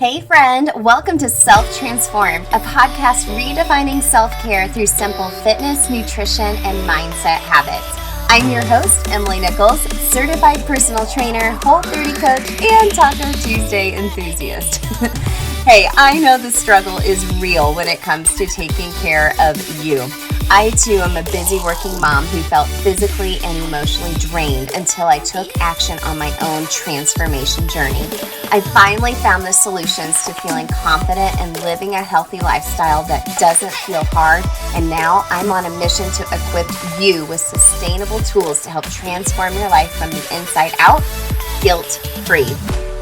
Hey friend, welcome to Self Transformed, a podcast redefining self-care through simple fitness, nutrition, and mindset habits. I'm your host, Emily Nichols, certified personal trainer, Whole30 coach, and Taco Tuesday enthusiast. Hey, I know the struggle is real when it comes to taking care of you. I too am a busy working mom who felt physically and emotionally drained until I took action on my own transformation journey. I finally found the solutions to feeling confident and living a healthy lifestyle that doesn't feel hard, and now I'm on a mission to equip you with sustainable tools to help transform your life from the inside out, guilt-free.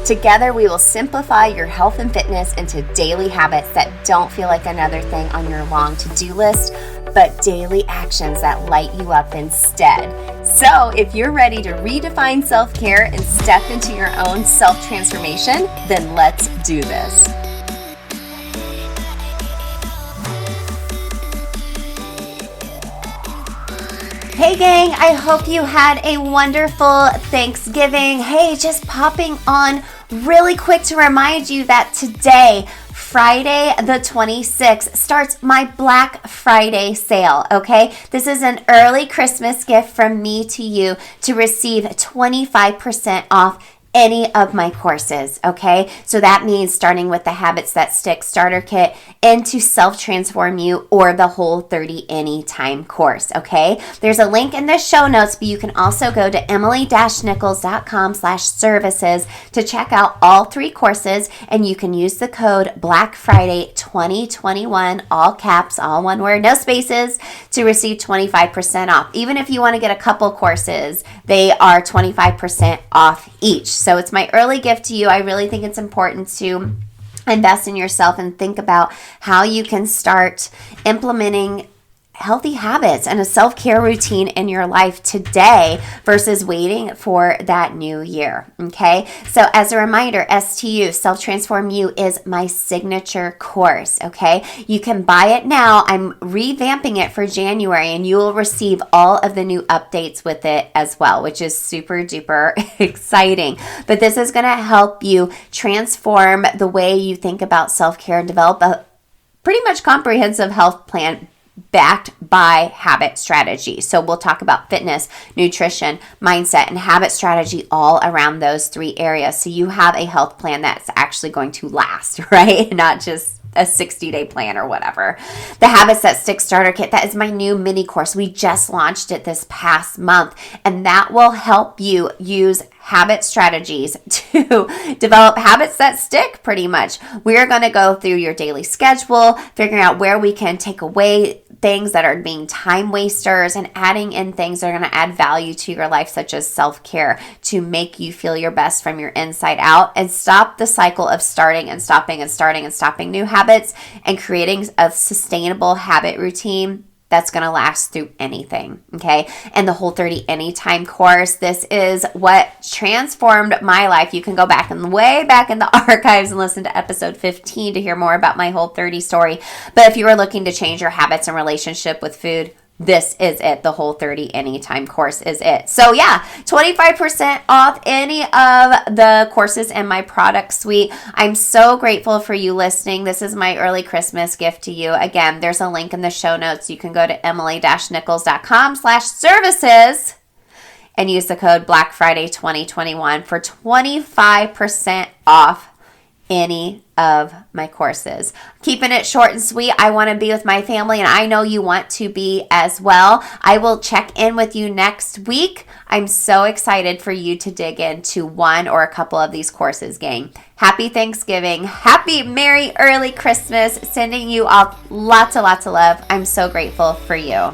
Together, we will simplify your health and fitness into daily habits that don't feel like another thing on your long to-do list, but daily actions that light you up instead. So if you're ready to redefine self-care and step into your own self-transformation, then let's do this. Hey gang, I hope you had a wonderful Thanksgiving. Hey, just popping on really quick to remind you that today, Friday the 26th, starts my Black Friday sale, okay? This is an early Christmas gift from me to you to receive 25% off any of my courses, okay? So that means starting with the Habits That Stick starter kit into Self Transform You or the Whole30 Anytime Course, okay? There's a link in the show notes, but you can also go to emily-nichols.com/services to check out all three courses, and you can use the code Black Friday 2021, all caps, all one word, no spaces, to receive 25% off. Even if you want to get a couple courses, they are 25% off each. So it's my early gift to you. I really think it's important to invest in yourself and think about how you can start implementing healthy habits and a self-care routine in your life today versus waiting for that new year, okay? So as a reminder, STU, Self Transform You, is my signature course, okay? You can buy it now. I'm revamping it for January, and you will receive all of the new updates with it as well, which is super duper exciting. But this is going to help you transform the way you think about self-care and develop a pretty much comprehensive health plan backed by habit strategy. So we'll talk about fitness, nutrition, mindset, and habit strategy all around those three areas. So you have a health plan that's actually going to last, right? Not just a 60-day plan or whatever. The Habits That Stick starter kit, that is my new mini course. We just launched it this past month, and that will help you use habit strategies to develop habits that stick pretty much. We're going to go through your daily schedule, figuring out where we can take away things that are being time wasters and adding in things that are going to add value to your life, such as self-care, to make you feel your best from your inside out and stop the cycle of starting and stopping and starting and stopping new habits and creating a sustainable habit routine that's going to last through anything, okay? And the Whole30 Anytime Course, this is what transformed my life. You can go back and way back in the archives and listen to episode 15 to hear more about my Whole30 story. But if you are looking to change your habits and relationship with food, this is it. The Whole30 Anytime Course is it. So yeah, 25% off any of the courses in my product suite. I'm so grateful for you listening. This is my early Christmas gift to you. Again, there's a link in the show notes. You can go to emily-nichols.com/services and use the code Black Friday 2021 for 25% off any of my courses. Keeping it short and sweet. I want to be with my family, and I know you want to be as well. I will check in with you next week. I'm so excited for you to dig into one or a couple of these courses, gang. Happy Thanksgiving. Happy Merry Early Christmas. Sending you all lots of love. I'm so grateful for you.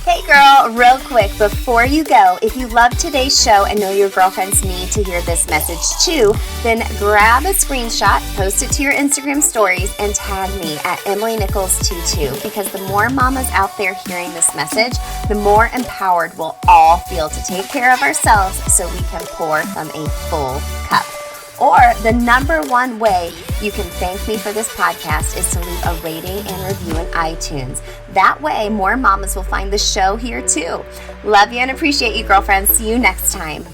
Hey girl, real quick, before you go, if you love today's show and know your girlfriends need to hear this message too, then grab a screenshot, post it to your Instagram stories, and tag me at EmilyNichols22, because the more mamas out there hearing this message, the more empowered we'll all feel to take care of ourselves so we can pour from a full cup. Or the number one way you can thank me for this podcast is to leave a rating and review in iTunes. That way, more mamas will find the show here too. Love you and appreciate you, girlfriends. See you next time.